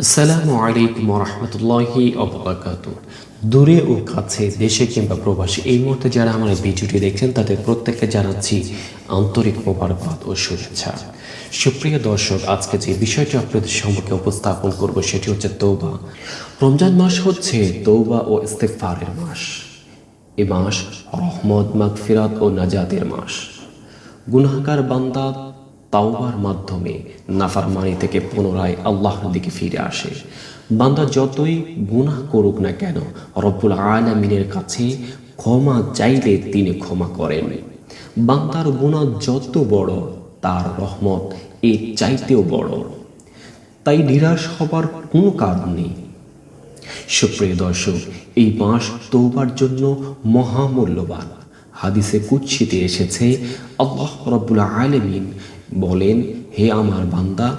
আসসালামু আলাইকুম রহমতুল্লাহি ওয়া দূরে ও কাছে দেশে কিংবা প্রবাসী এই মুহূর্তে যারা আমার ভিডিওটি দেখছেন তাদের প্রত্যেককে জানাচ্ছি আন্তরিক মোবারকবাদ ও শুভেচ্ছা। সুপ্রিয় দর্শক, আজকে যে বিষয়টি আপনাদের সম্মুখে উপস্থাপন করব সেটি হচ্ছে তৌবা। রমজান মাস হচ্ছে তৌবা ও ইস্তেগফারের মাস। এ মাস রহমত, মাগফিরাত ও নাজাতের মাস। গুনাহগার বান্দা তাওবার মাধ্যমে নাফরমানি থেকে পুনরায় আল্লাহর দিকে ফিরে আসে। বান্দা যতই গুনাহ করুক না কেন, রব্বুল আলামিনের কাছে ক্ষমা চাইলে তিনি ক্ষমা করেন। বান্দার গুনাহ যত বড়, তার রহমত এর চাইতেও বড়। তাই নিরাশ হবার কোনো কারণ নেই। সুপ্রিয় দর্শক, এই মাস তওবার জন্য মহামূল্যবান। হাদিসে কুদসিতে এসেছে, আল্লাহ রাব্বুল আলামিন বলেন, হে আমার বান্দা,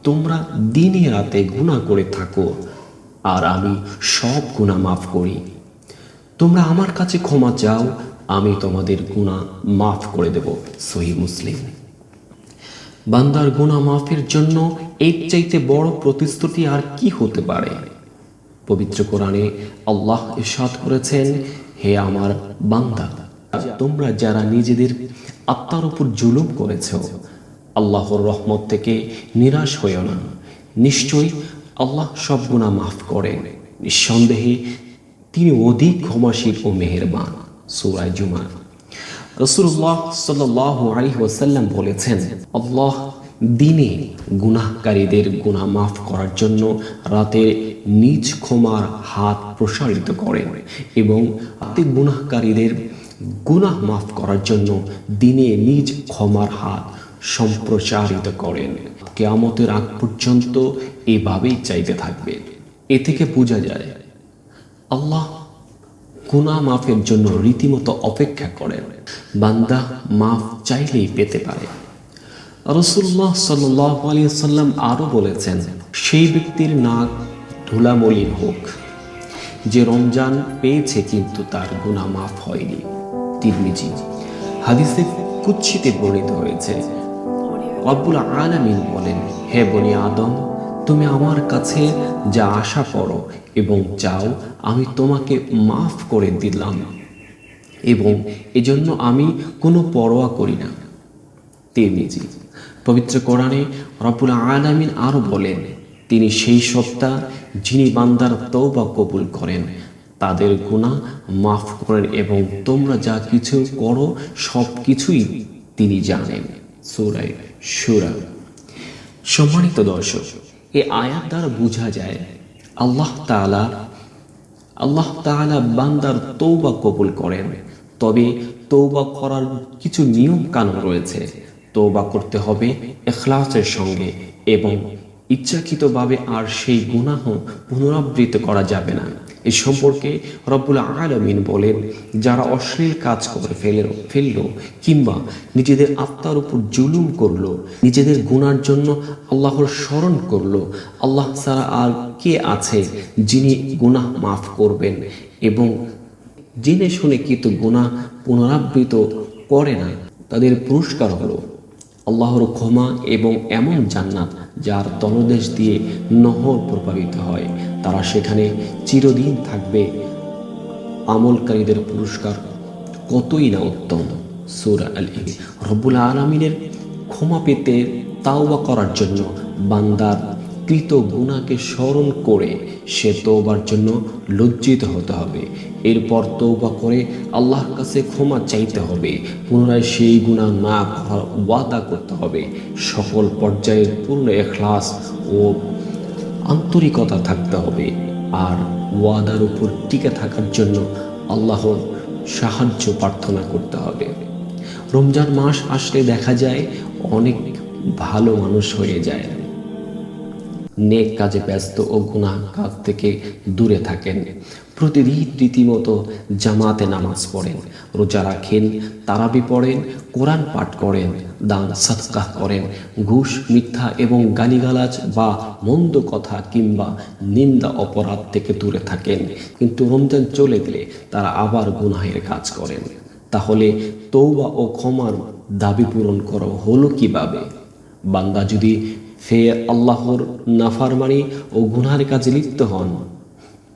তোমরা দিনে রাতে গুনাহ করে থাকো আর আমি সব গুনাহ মাফ করি। তোমরা আমার কাছে ক্ষমা চাও, আমি তোমাদের গুনাহ মাফ করে দেব। সহিহ মুসলিম। বান্দার গুনাহ মাফের জন্য এর চাইতে বড় প্রতিশ্রুতি আর কি হতে পারে? পবিত্র কোরআনে আল্লাহ ইরশাদ করেছেন, হে আমার বান্দা, তোমরা যারা নিজেদের আত্মার উপর জুলুম করেছ, আল্লাহর রহমত থেকে নিরাশ হইও না। নিশ্চয়ই আল্লাহ সব গুনাহ মাফ করেন। নিঃসন্দেহে তিনি অধিক ক্ষমাশীল ও মেহেরবান। সূরা জুমা। রাসূলুল্লাহ সাল্লাল্লাহু আলাইহি ওয়াসাল্লাম বলেছেন, আল্লাহ দিনে গুনাহকারীদের গুনাহ মাফ করার জন্য রাতে নিজ ক্ষমার হাত প্রসারিত করেন এবং রাতে গুনাহকারীদের গুনাহ মাফ করার জন্য দিনে নিজ ক্ষমার হাত সম্প্রসারিত করেন। কিয়ামতের আগ পর্যন্ত এভাবেই চাইতে থাকবে। এ থেকে বোঝা যায় আল্লাহ গুনাহ মাফের জন্য রীতিমতো অপেক্ষা করেন। বান্দা মাফ চাইলেই পেতে পারে। রাসূলুল্লাহ সাল্লাল্লাহু আলাইহি ওয়াসাল্লাম আরও বলেছেন, সেই ব্যক্তির নাক ধুলামলিন হোক যে রমজান পেয়েছে কিন্তু তার গুনাহ মাফ হয়নি। তিরমিজি। হাদিসে কুদসিতে বর্ণিত হয়েছে, রব্বুল আলামিন বলেন, হে বনি আদম, তুমি আমার কাছে যা আশা করো এবং চাও আমি তোমাকে মাফ করে দিলাম এবং এজন্য আমি কোনো পরোয়া করি না। তিরমিজি। পবিত্র কোরআনে রব্বুল আলামিন আরও বলেন, তিনি সেই সত্তা যিনি বান্দার তওবা কবুল করেন, তাদের গুনাহ মাফ করেন এবং তোমরা যা কিছু করো সব কিছুই তিনি জানেন। সূরা শুরা। সম্মানিত দর্শক, এই আয়াত দ্বারা বোঝা যায় আল্লাহ তাআলা বান্দার তওবা কবুল করেন। তবে তওবা করার কিছু নিয়ম কানুন রয়েছে। তওবা করতে হবে ইখলাসের সঙ্গে এবং ইচ্ছাকৃতভাবে, আর সেই গুনাহ পুনরাবৃত্তি করা যাবে না। এই সম্পর্কে রব্বুল আলামিন বলেন, যারা অশ্লীল কাজ করে ফেলল কিংবা নিজেদের আত্মার উপর জুলুম করলো, নিজেদের গুনার জন্য আল্লাহর স্মরণ করলো, আল্লাহ ছাড়া আর কে আছে যিনি গুনাহ মাফ করবেন, এবং জেনে শুনে কিন্তু গুনাহ পুনরাবৃত্ত করে না, তাদের পুরস্কার হলো আল্লাহর ক্ষমা এবং এমন জান্নাত যার তলদেশ দিয়ে নহর প্রবাহিত হয়। তারা সেখানে চিরদিন থাকবে। আমলকারীদের পুরস্কার কতই না উত্তম। সূরা আল-ইনসান। রব্বুল আলামিনের ক্ষমা পেতে তাওবা করার জন্য বান্দার কৃত গুনাহকে স্মরণ করে সে তওবার জন্য লজ্জিত হতে হবে। এরপর তওবা করে আল্লাহর কাছে ক্ষমা চাইতে হবে। পুনরায় সেই গুনাহ না করার ওয়াদা করতে হবে। সকল পর্যায়ের পূর্ণ ইখলাস ও আন্তরিকতা থাকতে হবে। আর ওয়াদার উপর টিকে থাকার জন্য আল্লাহর সাহায্য প্রার্থনা করতে হবে। রমজান মাস আসলে দেখা যায় অনেক ভালো মানুষ হয়ে যায়, নেক কাজে ব্যস্ত ও গুনাহ কাজ থেকে দূরে থাকেন। প্রতিদিন রীতিমতো জামাতে নামাজ পড়েন, রোজা রাখেন, তারাবি পড়েন, কোরআন পাঠ করেন, দান সাদকা করেন, ঘুষ, মিথ্যা এবং গালিগালাজ বা মন্দ কথা কিংবা নিন্দা অপরাধ থেকে দূরে থাকেন। কিন্তু রমজান চলে গেলে তারা আবার গুনাহের কাজ করেন। তাহলে তওবা ও ক্ষমার দাবি পূরণ করা হলো কিভাবে? বান্দা যদি ফের আল্লাহর নাফরমানি ও গুনাহের কাজে লিপ্ত হন,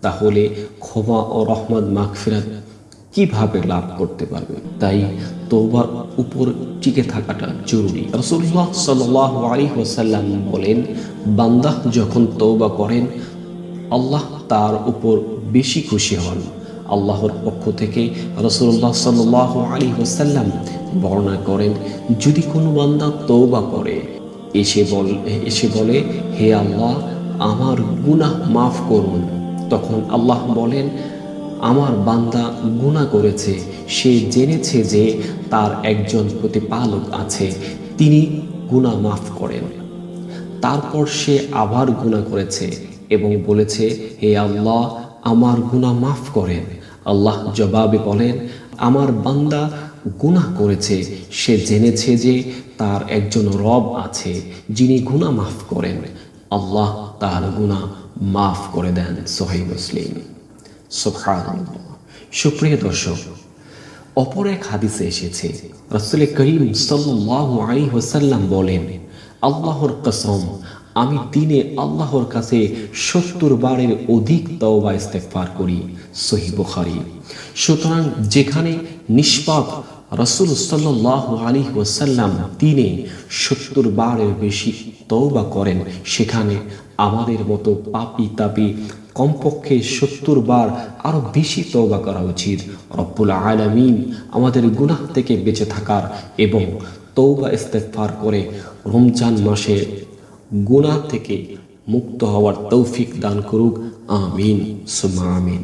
তাহলে ক্ষমা ও রহমত মাগফিরাত কিভাবে লাভ করতে পারবে? তাই তওবার উপর টিকে থাকাটা জরুরি। রাসূলুল্লাহ সাল্লাল্লাহু আলাইহি ওয়াসাল্লাম বলেন, বান্দা যখন তওবা করেন আল্লাহ তার উপর বেশি খুশি হন। আল্লাহর পক্ষ থেকে রাসূলুল্লাহ সাল্লাল্লাহু আলাইহি ওয়াসাল্লাম বর্ণনা করেন, যদি কোনো বান্দা তওবা করে এসে বলে, হে আল্লাহ আমার গুনাহ মাফ করুন, তখন আল্লাহ বলেন, আমার বান্দা গুনাহ করেছে, সে জেনেছে যে তার একজন প্রতিপালক আছে, তিনি গুনাহ মাফ করেন। তারপর সে আবার গুনাহ করেছে এবং বলেছে, হে আল্লাহ আমার গুনাহ মাফ করেন। আল্লাহ জবাবে বলেন, আমার বান্দা গুনাহ করেছে, সে জেনেছে যে তার একজন রব আছে যিনি গুনাহ মাফ করেন। আল্লাহ তার গুনাহ মাফ করে দেন। সহিহ মুসলিম। সুবহানাল্লাহ। সুপ্রিয় দর্শক, অপর এক হাদিসে এসেছে, রাসূল করিম সাল্লাল্লাহু আলাইহি ওয়াসাল্লাম বলেন, আল্লাহর কসম আমি দিনে আল্লাহর কাছে ৭০ বারের অধিক তওবা ইস্তেগফার করি। সহিহ বুখারী। সুতরাং যেখানে নিষ্পাপ রাসূল সাল্লাল্লাহু আলাইহি ওয়াসাল্লাম দিনে ৭০ বারের বেশি তওবা করেন, সেখানে আমাদের মতো পাপী তাপী কমপক্ষে ৭০ বার আরো বেশি তওবা করা উচিত। রব্বুল আলামিন আমাদের গুনাহ থেকে বেঁচে থাকার এবং তওবা ইস্তেগফার করে রমজান মাসে গুনাহ থেকে মুক্ত হওয়ার তৌফিক দান করুক। আমিন সুম্মা আমিন।